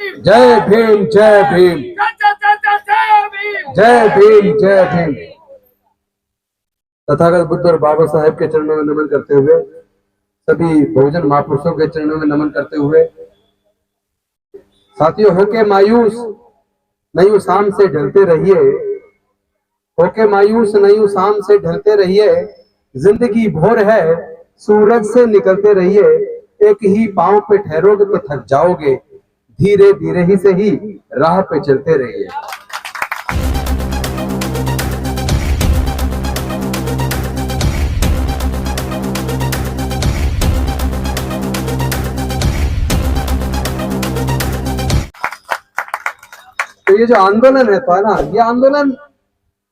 जय भीम जय भीम जय भीम जय भीम। तथागत बुद्ध और बाबा साहेब के चरणों में नमन करते हुए, सभी बहुजन महापुरुषों के चरणों में नमन करते हुए, साथियों, होके मायूस नहीं शाम से ढलते रहिए, होके मायूस नहीं शाम से ढलते रहिए, जिंदगी भोर है सूरज से निकलते रहिए, एक ही पांव पे ठहरोगे तो थक जाओगे, धीरे धीरे ही से ही राह पे चलते रहिए। तो ये जो आंदोलन रहता है ना, ये आंदोलन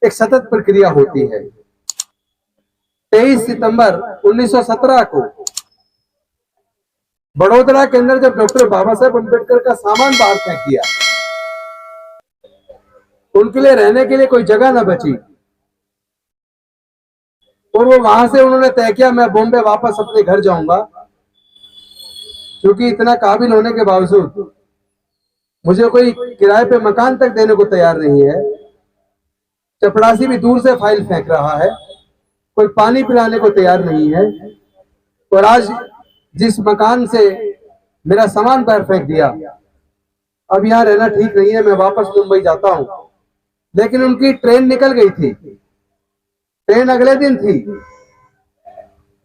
एक सतत प्रक्रिया होती है। 23 सितंबर 1917 को बड़ौदा के अंदर जब डॉक्टर बाबा साहेब अम्बेडकर का सामान बाहर फेंक दिया, उनके लिए रहने के लिए कोई जगह न बची, और वो वहां से उन्होंने तय किया मैं बॉम्बे वापस अपने घर जाऊंगा, क्योंकि इतना काबिल होने के बावजूद मुझे कोई किराए पे मकान तक देने को तैयार नहीं है, चपड़ासी भी दूर से फाइल फेंक रहा है, कोई पानी पिलाने को तैयार नहीं है, और आज जिस मकान से मेरा सामान बाहर फेंक दिया, अब यहाँ रहना ठीक नहीं है, मैं वापस मुंबई जाता हूं। लेकिन उनकी ट्रेन निकल गई थी, ट्रेन अगले दिन थी,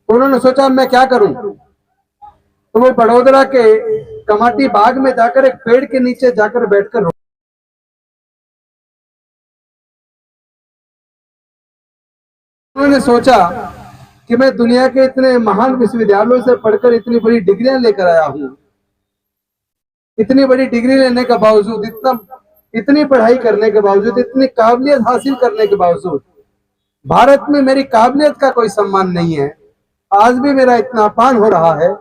उन्होंने सोचा मैं क्या करूं, तो वो बड़ौदा के कमाटी बाग में जाकर एक पेड़ के नीचे जाकर बैठकर उन्होंने सोचा कि मैं दुनिया के इतने महान विश्वविद्यालयों से पढ़कर इतनी बड़ी डिग्रियां लेकर आया हूं, इतनी बड़ी डिग्री लेने के बावजूद, इतनी पढ़ाई करने के बावजूद, इतनी काबिलियत हासिल करने के बावजूद भारत में मेरी काबिलियत का कोई सम्मान नहीं है, आज भी मेरा इतना अपमान हो रहा है,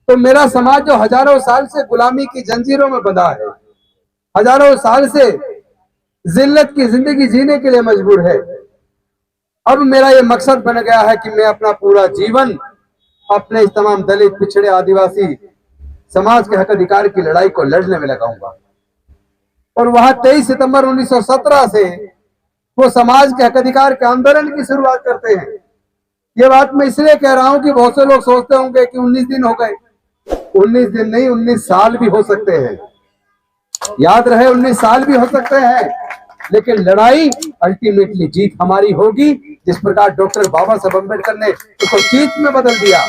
तो मेरा समाज जो हजारों साल से गुलामी की जंजीरों में बंधा है, हजारों साल से जिल्लत की जिंदगी जीने के लिए मजबूर है, अब मेरा ये मकसद बन गया है कि मैं अपना पूरा जीवन अपने इस तमाम दलित, पिछड़े, आदिवासी समाज के हक अधिकार की लड़ाई को लड़ने में लगाऊंगा। और वहां 23 सितंबर 1917 से वो समाज के हक अधिकार के आंदोलन की शुरुआत करते हैं। ये बात मैं इसलिए कह रहा हूं कि बहुत से लोग सोचते होंगे कि 19 दिन हो गए, 19 दिन नहीं, 19 साल भी हो सकते हैं, याद रहे 19 साल भी हो सकते हैं, लेकिन लड़ाई अल्टीमेटली जीत हमारी होगी, जिस प्रकार डॉक्टर बाबा साहब अम्बेडकर ने उसको जीत में बदल दिया।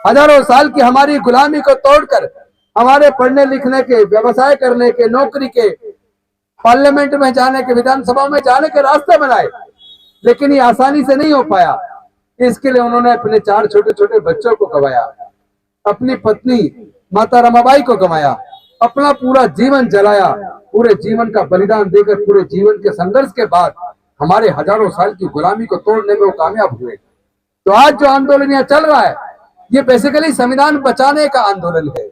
हजारों साल की हमारी गुलामी को तोड़कर हमारे पढ़ने लिखने के, व्यवसाय करने के, नौकरी के, पार्लियामेंट में जाने के, विधानसभा में जाने के रास्ते बनाए, लेकिन ये आसानी से नहीं हो पाया। इसके लिए उन्होंने अपने 4 छोटे छोटे बच्चों को गंवाया, अपनी पत्नी माता रमाबाई को गंवाया, अपना पूरा जीवन जलाया, पूरे जीवन का बलिदान देकर पूरे जीवन के संघर्ष के बाद हमारे हजारों साल की गुलामी को तोड़ने में वो कामयाब हुए। तो आज जो आंदोलन यहाँ चल रहा है, ये बेसिकली संविधान बचाने का आंदोलन है।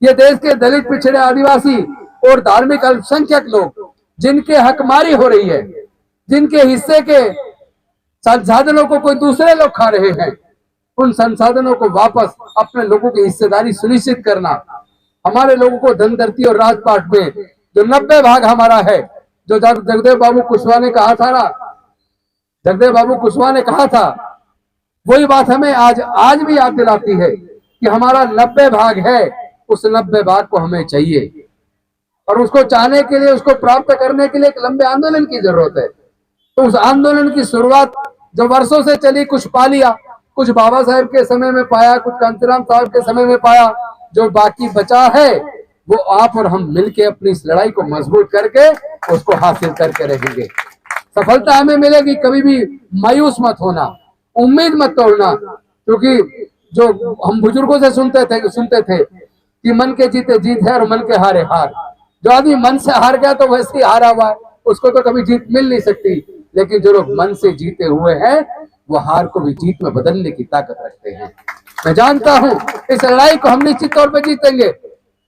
ये देश के दलित, पिछड़े, आदिवासी और धार्मिक अल्पसंख्यक लोग जिनके हकमारी हो रही है, जिनके हिस्से के संसाधनों को कोई दूसरे लोग खा रहे हैं, उन संसाधनों को वापस अपने लोगों की हिस्सेदारी सुनिश्चित करना, हमारे लोगों को धनधरती और राजपाट में जो 90 भाग हमारा है, जो जगदेव बाबू कुशवाहा ने कहा था ना, जगदेव बाबू कुशवाहा ने कहा था, वही बात हमें आज भी याद दिलाती है कि हमारा 90 भाग है, उस 90 भाग को हमें चाहिए, और उसको चाहने के लिए, उसको प्राप्त करने के लिए एक लंबे आंदोलन की जरूरत है। तो उस आंदोलन की शुरुआत जो वर्षों से चली, कुछ पा लिया, कुछ बाबा साहेब के समय में पाया, कुछ कांतीराम साहब के समय में पाया, जो बाकी बचा है वो आप और हम मिलके अपनी इस लड़ाई को मजबूत करके उसको हासिल करके रहेंगे। सफलता हमें मिलेगी, कभी भी मायूस मत होना, उम्मीद मत तोड़ना, क्योंकि जो हम बुजुर्गों से सुनते थे कि मन के जीते जीत है और मन के हारे हार। जो आदमी मन से हार गया तो वैसे ही हारा हुआ है, उसको तो कभी जीत मिल नहीं सकती, लेकिन जो लोग मन से जीते हुए हैं वो हार को भी जीत में बदलने की ताकत रखते हैं। मैं जानता हूं इस लड़ाई को हम निश्चित तौर पर जीतेंगे।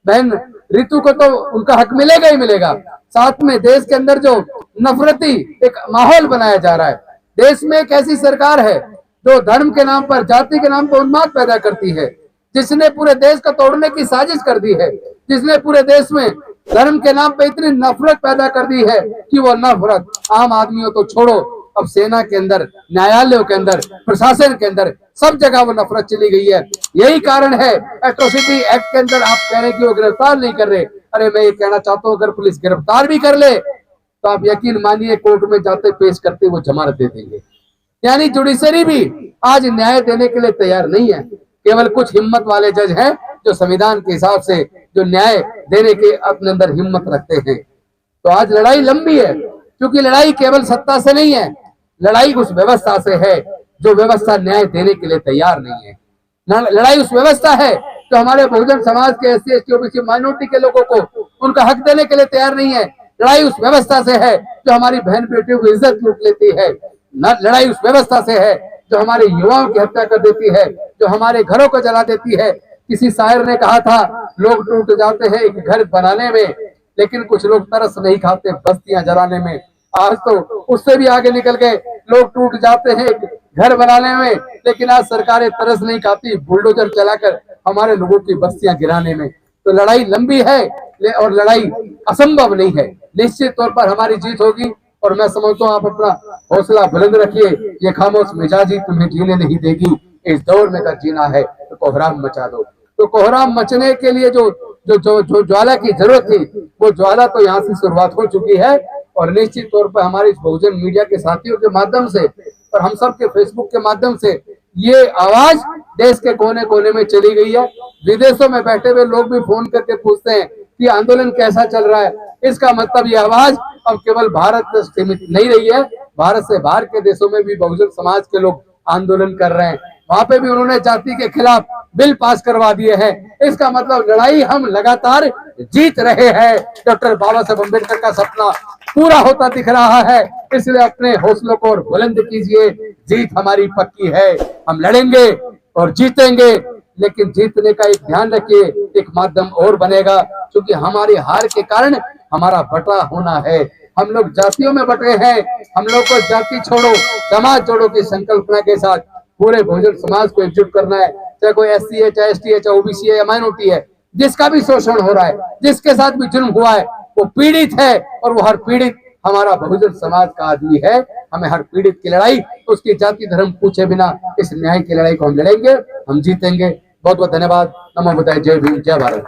बहन रितु को तो उनका हक मिलेगा ही मिलेगा, साथ में देश के अंदर जो नफरती एक माहौल बनाया जा रहा है, देश में एक ऐसी सरकार है जो धर्म के नाम पर, जाति के नाम पर उन्माद पैदा करती है, जिसने पूरे देश को तोड़ने की साजिश कर दी है, जिसने पूरे देश में धर्म के नाम पे इतनी नफरत पैदा कर दी है कि वो नफरत आम आदमियों तो छोड़ो, अब सेना के अंदर, न्यायालयों के अंदर, प्रशासन के अंदर, सब जगह वो नफरत चली गई है। यही कारण है एट्रोसिटी एक्ट के अंदर आप कह रहे हैं कि वो गिरफ्तार नहीं कर रहे। अरे मैं ये कहना चाहता हूं, अगर पुलिस गिरफ्तार भी कर ले तो आप यकीन मानिए कोर्ट में जाते पेश करते वो जमानत दे देंगे। यानी जुडिशरी भी आज न्याय देने के लिए तैयार नहीं है। केवल कुछ हिम्मत वाले जज हैं जो संविधान के हिसाब से जो न्याय देने के अपने अंदर हिम्मत रखते हैं। तो आज लड़ाई लंबी है, क्योंकि लड़ाई केवल सत्ता से नहीं है, लड़ाई उस व्यवस्था से है जो व्यवस्था न्याय देने के लिए तैयार नहीं है। लड़ाई उस व्यवस्था है जो हमारे बहुजन समाज के SC ST OBC माइनॉरिटी के लोगों को उनका हक देने के लिए तैयार नहीं है। लड़ाई उस व्यवस्था से है जो हमारी बहन बेटियों की इज्जत लूट लेती है। लड़ाई उस व्यवस्था से है जो हमारे युवाओं की हत्या कर देती है, जो हमारे घरों को जला देती है। किसी शायर ने कहा था, लोग टूट जाते हैं एक घर बनाने में, लेकिन कुछ लोग तरस नहीं खाते बस्तियां जलाने में। आज तो उससे भी आगे निकल गए, लोग टूट जाते हैं घर बनाने में, लेकिन आज सरकारें तरस नहीं खाती बुलडोजर चलाकर हमारे लोगों की बस्तियां गिराने में। तो लड़ाई लंबी है और लड़ाई असंभव नहीं है। निश्चित तौर पर हमारी जीत होगी और मैं समझता हूँ आप अपना हौसला बुलंद रखिए। ये खामोश मिजाजी तुम्हें जीने नहीं देगी, इस दौर में अगर जीना है तो कोहराम मचा दो। तो कोहराम मचने के लिए जो जो जो जो ज्वाला की जरूरत थी, वो ज्वाला तो यहाँ से शुरुआत हो चुकी है। और निश्चित तौर पर हमारे इस बहुजन मीडिया के साथियों के माध्यम से और हम सब के फेसबुक के माध्यम से ये आवाज देश के कोने कोने में चली गई है। विदेशों में बैठे हुए लोग भी फोन करके पूछते हैं कि आंदोलन कैसा चल रहा है। इसका मतलब ये आवाज अब केवल भारत तक सीमित नहीं रही है, भारत से बाहर के देशों में भी बहुजन समाज के लोग आंदोलन कर रहे हैं। वहां पे भी उन्होंने जाति के खिलाफ बिल पास करवा दिए हैं। इसका मतलब लड़ाई हम लगातार जीत रहे हैं। डॉक्टर बाबा साहब अम्बेडकर का सपना पूरा होता दिख रहा है, इसलिए अपने हौसलों को और बुलंद कीजिए। जीत हमारी पक्की है, हम लड़ेंगे और जीतेंगे। लेकिन जीतने का एक ध्यान रखिए, एक माध्यम और बनेगा, क्योंकि हमारी हार के कारण हमारा बटा होना है। हम लोग जातियों में बटे हैं, हम लोग को जाति छोड़ो समाज जोड़ो की संकल्पना के साथ पूरे बहुजन समाज को एकजुट करना है। चाहे कोई SC है, चाहे ST है, चाहे OBC है या माइनॉरिटी है, जिसका भी शोषण हो रहा है, जिसके साथ भी जुल्म हुआ है, वो पीड़ित है और वो हर पीड़ित हमारा बहुजन समाज का आदमी है। हमें हर पीड़ित की लड़ाई उसकी जाति धर्म पूछे बिना इस न्याय की लड़ाई को हम लड़ेंगे, हम जीतेंगे। बहुत बहुत धन्यवाद। नमो बुद्धाय। जय भीम, जय भारत।